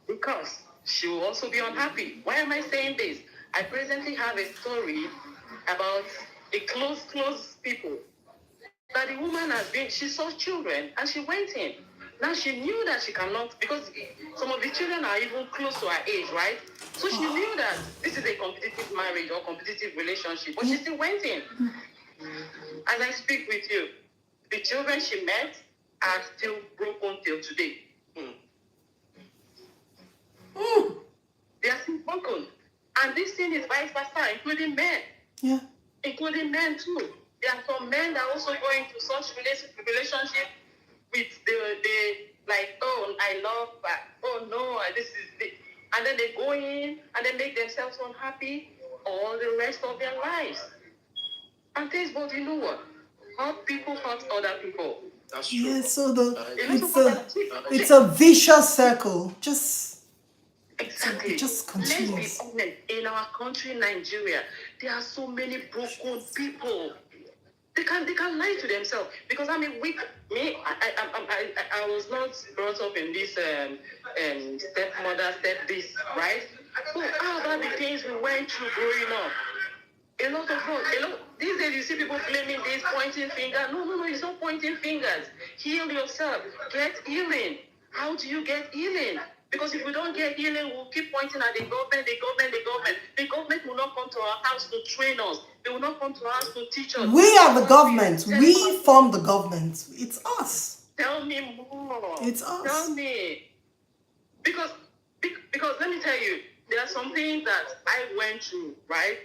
Because she will also be unhappy. Why am I saying this? I presently have a story about a close people. That the woman she saw children and she went in. Now she knew that she cannot, because some of the children are even close to her age, right? So she knew that this is a competitive marriage or competitive relationship, but she still went in. As I speak with you, the children she met are still broken till today. They are still broken. And this thing is vice versa, including men. Yeah. Including men too. There are some men that also go into such relationship with the like, oh, I love, but oh no, this is the, and then they go in and they make themselves unhappy all the rest of their lives. And Tastebudz, you know what? Hurt people hurt other people. That's true. Yeah, so it's a vicious circle. Just Exactly. It just Let's be continues. honest. In our country, Nigeria, there are so many broken people. They can lie to themselves because I mean, I was not brought up in this stepmother, step this, right? So how about the things we went through growing up? A lot of us, these days you see people blaming this, pointing finger. No, it's not pointing fingers. Heal yourself. Get healing. How do you get healing? Because if we don't get healing, we'll keep pointing at the government. The government will not come to our house to train us. They will not come to our house to teach us. We are the government. We form the government. It's us. Tell me more. It's us. Tell me. Because let me tell you, there are some things that I went through, right?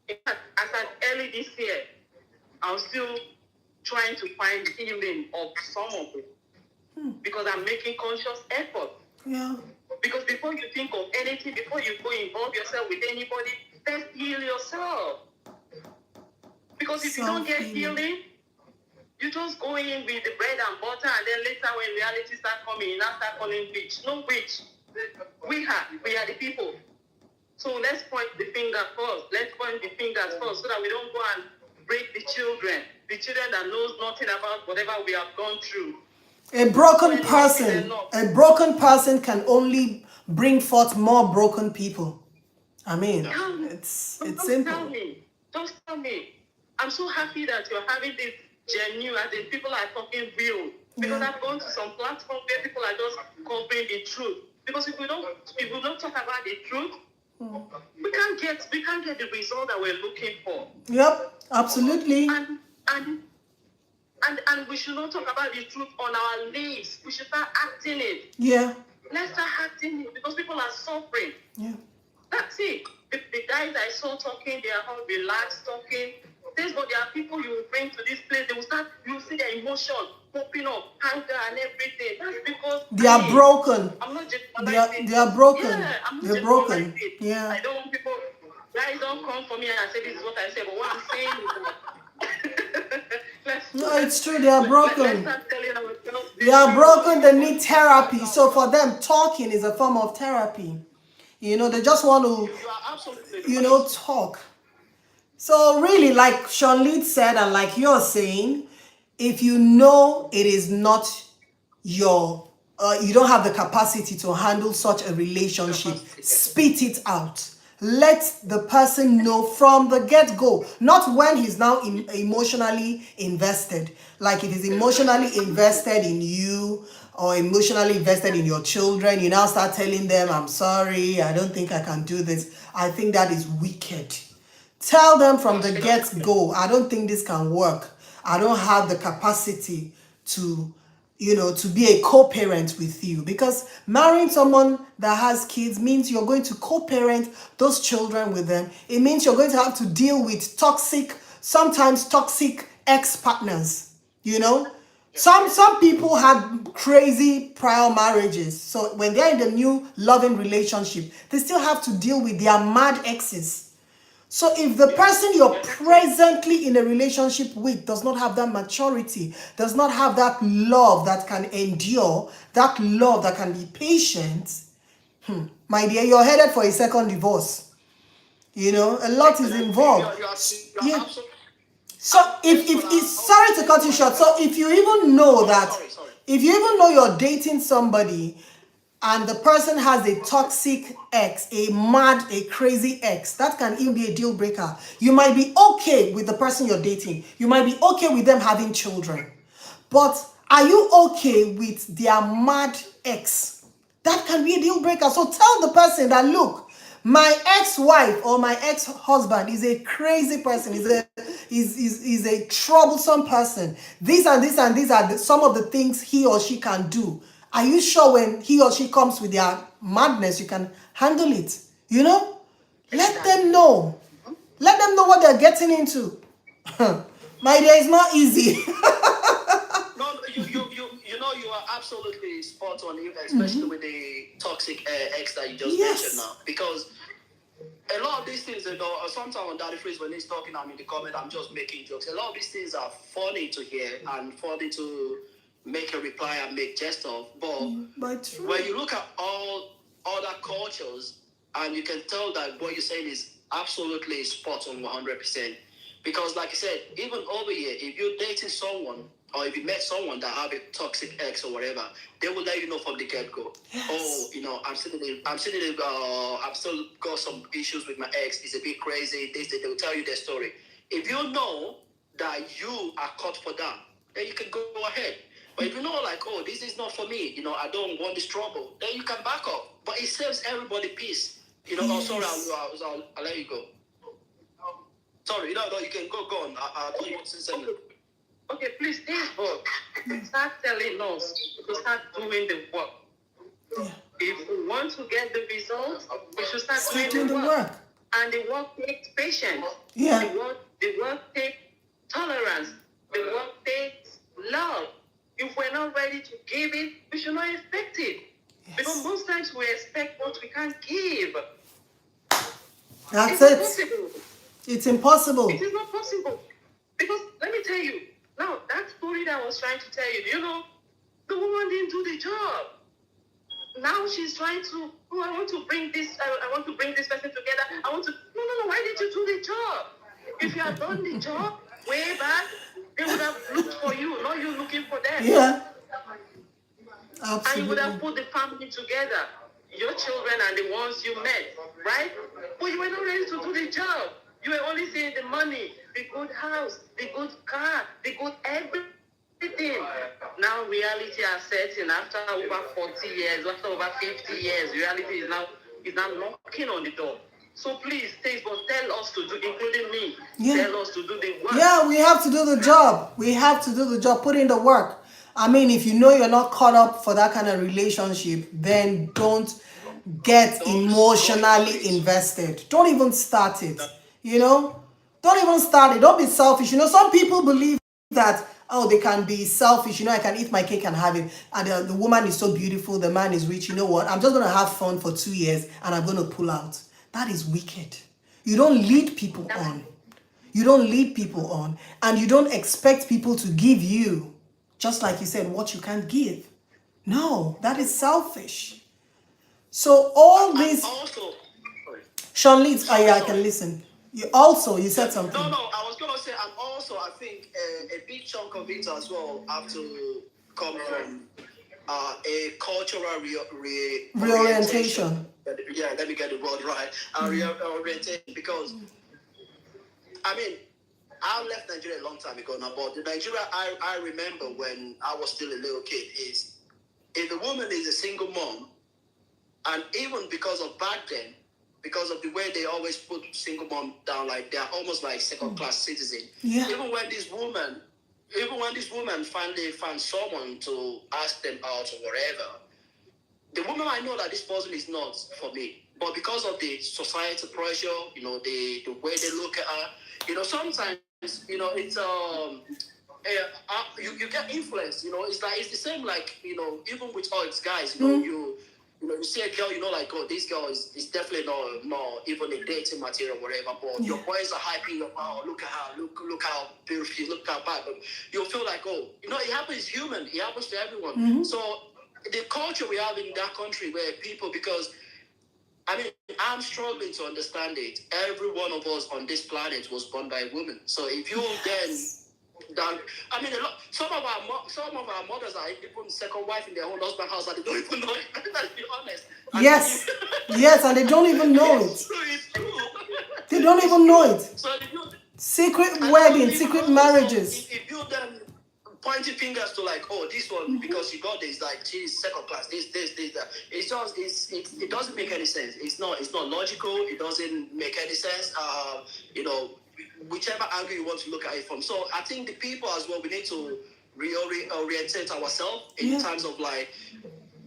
In fact, as at early this year, I'm still trying to find healing of some of it. Because I'm making conscious effort. Yeah. Because before you think of anything, before you go involve yourself with anybody, first heal yourself. Because if you don't get healing, you just go in with the bread and butter, and then later when reality starts coming, you now start calling witch. No witch. We are the people. So let's point the finger first. Let's point the fingers first so that we don't go and break the children that knows nothing about whatever we have gone through. A broken person can only bring forth more broken people. I mean, it's simple. Just tell me. I'm so happy that you're having this genuine, as in people are talking real. Because I've gone to some platforms where people are just covering the truth. Because if we don't talk about the truth, we can't get the result that we're looking for. Yep, absolutely. And we should not talk about the truth on our lips. We should start acting it. Yeah. Let's start acting it because people are suffering. Yeah. That's it. The guys I saw talking, they are all relaxed talking. But there are people you will bring to this place. You will see their emotion popping up, anger and everything. That's because they are broken. I'm not just they are broken. Yeah, They're broken. Yeah. I don't want people. Guys, don't come for me and say this is what I said. But what I'm saying is that no, it's true. They are broken. They are broken. They need therapy. So for them, talking is a form of therapy. You know, they just want to, talk. So really, like Sean Lead said, and like you're saying, if you know it is not your, you don't have the capacity to handle such a relationship, spit it out. Let the person know from the get-go, not when he's now emotionally invested. Like if he's emotionally invested in you or emotionally invested in your children, you now start telling them, I'm sorry, I don't think I can do this. I think that is wicked. Tell them from the get-go, I don't think this can work. I don't have the capacity to be a co-parent with you, because marrying someone that has kids means you're going to co-parent those children with them. It means you're going to have to deal with sometimes toxic ex-partners, Some people had crazy prior marriages. So when they're in the new loving relationship, they still have to deal with their mad exes. So if the person you're presently in a relationship with does not have that maturity, does not have that love that can endure, that love that can be patient, my dear, you're headed for a second divorce. A lot is involved. Yeah. So if sorry to cut you short. So if you even know if you even know you're dating somebody and the person has a toxic ex, a crazy ex, that can even be a deal breaker. You might be okay with the person you're dating. You might be okay with them having children. But are you okay with their mad ex? That can be a deal breaker. So tell the person that, look, my ex-wife or my ex-husband is a crazy person, is a troublesome person. These and these and these are some of the things he or she can do. Are you sure when he or she comes with their madness, you can handle it? Let them know. Let them know what they're getting into. My dear, it's not easy. No, you are absolutely spot on, especially with the toxic ex that you just mentioned now. Because a lot of these things, sometimes on Daddy Freeze, when he's talking, I'm in the comment, I'm just making jokes. A lot of these things are funny to hear and funny to make a reply and make jest of. But true. When you look at all other cultures, and you can tell that what you're saying is absolutely spot on 100%. Because like I said, even over here, if you're dating someone or if you met someone that have a toxic ex or whatever, they will let you know from the get-go. Yes. Oh, you know, I'm still got some issues with my ex. It's a bit crazy. They will tell you their story. If you know that you are caught for that, then you can go ahead. But if you know, like, oh, this is not for me, you know, I don't want this trouble, then you can back up. But it saves everybody peace. You know, Yes. oh, sorry, I'll let you go. Sorry, no, you can go on. I thought you wanted to say something. Okay, please, Tastebudz, start telling us to start doing the work. Yeah. If we want to get the results, we should start Doing the work. And the work takes patience. Yeah. The work takes tolerance. The work takes love. If we're not ready to give it, we should not expect it. Yes. Because most times we expect what we can't give. That's It's it. impossible. It's impossible. It is not possible. Because let me tell you, now that story that I was trying to tell you, you know, the woman didn't do the job. Now she's trying to, oh, I want to bring this person together. No, why did you do the job? If you had done the job way back, they would have looked for you, not you looking for them. Yeah. And you would have Absolutely. put the family together, your children and the ones you met, right? But you were not ready to do the job. You were only seeing the money, the good house, the good car, the good everything. Now reality are setting after over 40 years, after over 50 years. Reality is now knocking on the door. So please, Tastebudz, tell us to do, including me, Yeah. tell us to do the work. Yeah, we have to do the job. We have to do the job. Put in the work. I mean, if you know you're not caught up for that kind of relationship, then don't get emotionally invested. Don't even start it. You know? Don't even start it. Don't be selfish. You know, some people believe that, oh, they can be selfish. You know, I can eat my cake and have it. And the woman is so beautiful. The man is rich. You know what? I'm just going to have fun for 2 years and I'm going to pull out. That is wicked. You don't lead people on. You don't lead people on. And you don't expect people to give you, just like you said, what you can't give. No, that is selfish. So all this... Also, Sean Leeds, oh yeah, I can listen. You said something. No, I was going to say, and also I think a big chunk of it as well have to come from a cultural Reorientation. Yeah, let me get the word right. Reorientation, because, I mean, I left Nigeria a long time ago now, but the Nigeria I remember when I was still a little kid is, if a woman is a single mom, and even because of back then, because of the way they always put single mom down, like they're almost like second-class citizen. Yeah. Even when this woman finally found someone to ask them out or whatever, the woman might know that this person is not for me. But because of the societal pressure, you know, the way they look at her, you know, sometimes, you know, it's you get influenced. You know, it's the same, like, you know, even with all its guys, you know, you see a girl, you know, like, oh, this girl is definitely not even a dating material or whatever, but your boys are hyping you up, oh, look at her, look how beautiful she is, look how bad, but you'll feel like, oh, you know, it happens human, it happens to everyone. So the culture we have in that country where people, because, I mean, I'm struggling to understand it. Every one of us on this planet was born by a woman. So if you I mean, some of our mothers are even second wife in their own husband's house, and they don't even know it. Let's be honest. Yes, yes, and they don't even know it. It's true. They don't even know it. So if you, Secret wedding, secret marriages. If you then pointing fingers to like, oh, this one because she got this, like she's second class, this, that. It's just it doesn't make any sense. It's not logical. It doesn't make any sense. You know, whichever angle you want to look at it from. So I think the people as well, we need to reorientate ourselves in terms of like,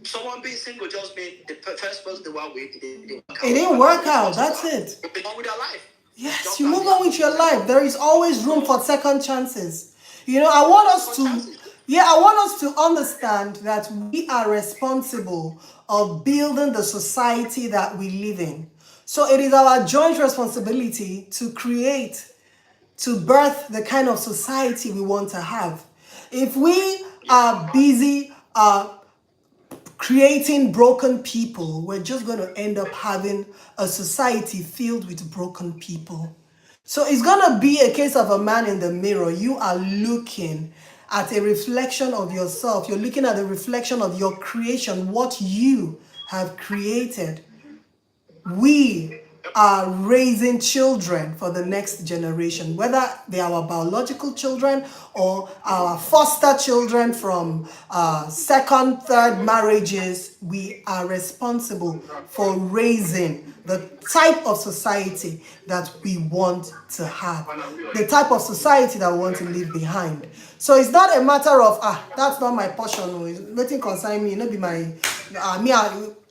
someone being single just means the first person they were with, it didn't work out. That's it. They go with their life. Yes, you move on with your life. There is always room for second chances. You know, I want us to understand that we are responsible of building the society that we live in. So it is our joint responsibility to birth the kind of society we want to have. If we are busy creating broken people, we're just going to end up having a society filled with broken people. So it's going to be a case of a man in the mirror. You are looking at a reflection of yourself. You're looking at a reflection of your creation, what you have created. We are raising children for the next generation, whether they are our biological children or our foster children from second, third marriages. We are responsible for raising the type of society that we want to have, the type of society that we want to leave behind. So it's not a matter of, that's not my portion, nothing concern me, not be my,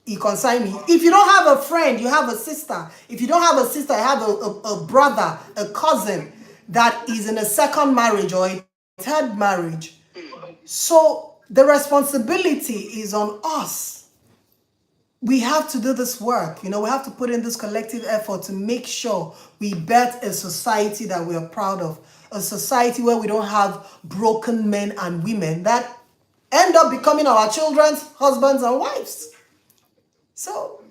it concern me. If you don't have a friend, you have a sister. If you don't have a sister, you have a brother, a cousin that is in a second marriage or a third marriage. So the responsibility is on us. We have to do this work. We have to put in this collective effort to make sure we birth a society that we are proud of. A society where we don't have broken men and women that end up becoming our children's husbands and wives. So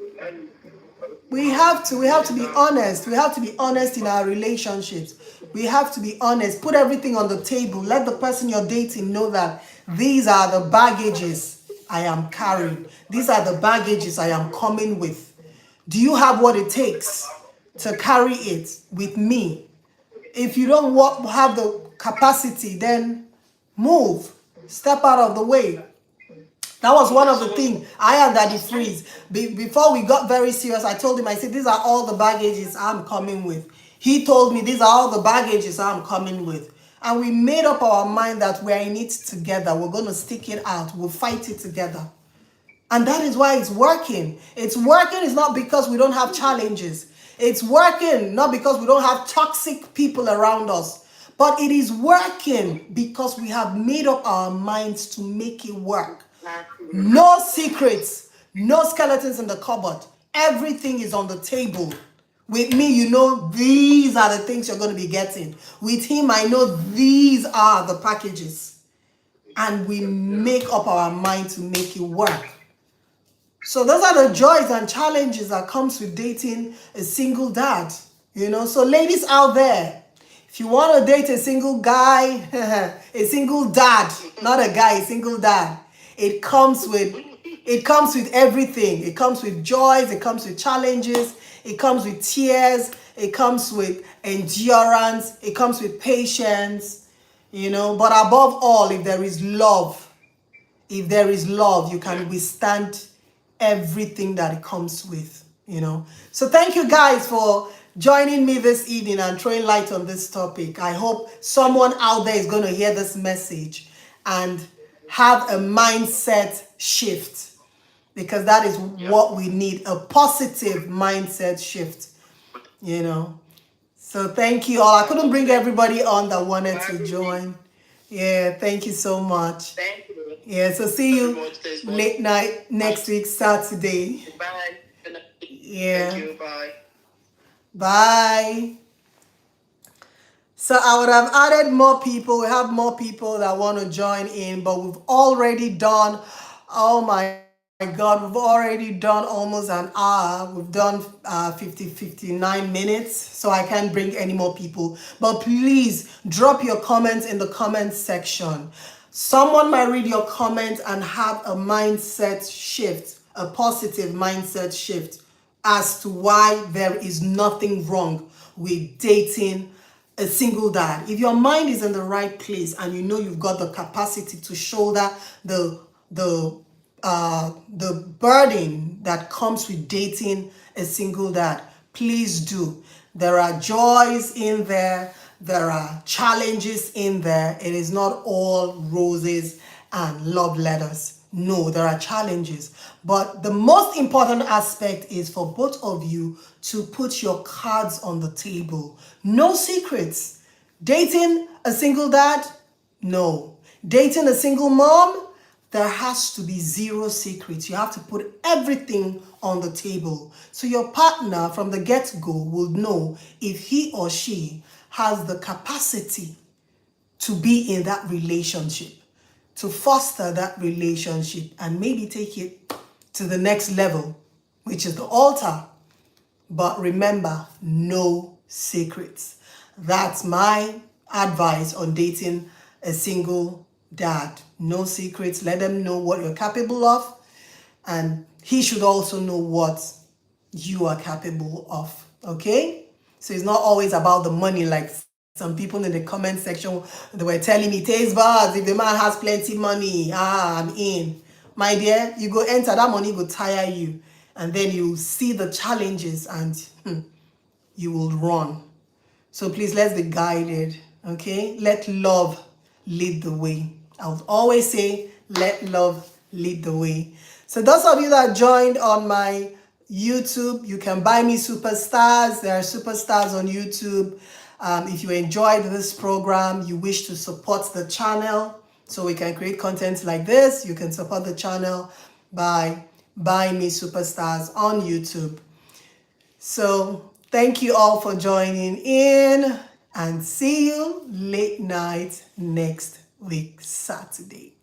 we have to be honest. We have to be honest in our relationships. We have to be honest. Put everything on the table. Let the person you're dating know that these are the baggages I am carrying. These are the baggages I am coming with. Do you have what it takes to carry it with me? If you don't have the capacity, then move. Step out of the way. That was one of the things I had Daddy Freeze. Before we got very serious, I told him, I said, these are all the baggages I'm coming with. He told me, these are all the baggages I'm coming with. And we made up our mind that we're in it together. We're going to stick it out. We'll fight it together. And that is why it's working. It's working is not because we don't have challenges. It's working not because we don't have toxic people around us. But it is working because we have made up our minds to make it work. No secrets, no skeletons in the cupboard. Everything is on the table. With me, these are the things you're going to be getting. With him, I know these are the packages. And we make up our mind to make it work. So those are the joys and challenges that comes with dating a single dad. So ladies out there, if you want to date a single guy, a single dad, not a guy, a single dad, it comes with everything. It comes with joys, it comes with challenges, it comes with tears, it comes with endurance, it comes with patience, but above all, if there is love, you can withstand everything that it comes with, So thank you guys for joining me this evening and throwing light on this topic. I hope someone out there is going to hear this message and have a mindset shift, because that is what we need, a positive mindset shift, So thank you all. I couldn't bring everybody on that wanted to join. Yeah, thank you so much. Thank you. Yeah, so see you late night next week, Saturday. Bye. Yeah. Thank you. Bye. Bye. So I would have added more people. We have more people that want to join in, but we've already done, oh my God, we've already done almost an hour. We've done 59 minutes, so I can't bring any more people. But please drop your comments in the comments section. Someone might read your comments and have a mindset shift, a positive mindset shift as to why there is nothing wrong with dating a single dad. If your mind is in the right place and you've got the capacity to shoulder the burden that comes with dating a single dad, please do. There are joys in there. There are challenges in there. It is not all roses and love letters. No, there are challenges. But the most important aspect is for both of you to put your cards on the table. No secrets. Dating a single dad? No. Dating a single mom? There has to be zero secrets. You have to put everything on the table. So your partner from the get-go will know if he or she has the capacity to be in that relationship. to foster that relationship and maybe take it to the next level, which is the altar. But remember, no secrets. That's my advice on dating a single dad. No secrets. Let them know what you're capable of, and he should also know what you are capable of. Okay? So it's not always about the money, like some people in the comment section, they were telling me, Tastebudz, if the man has plenty money, I'm in. My dear, you go enter, that money go tire you. And then you see the challenges and you will run. So please, let's be guided, okay? Let love lead the way. I'll always say, let love lead the way. So those of you that joined on my YouTube, you can buy me superstars. There are superstars on YouTube. If you enjoyed this program, you wish to support the channel so we can create content like this, you can support the channel by buying me superstars on YouTube. So thank you all for joining in, and see you late night next week, Saturday.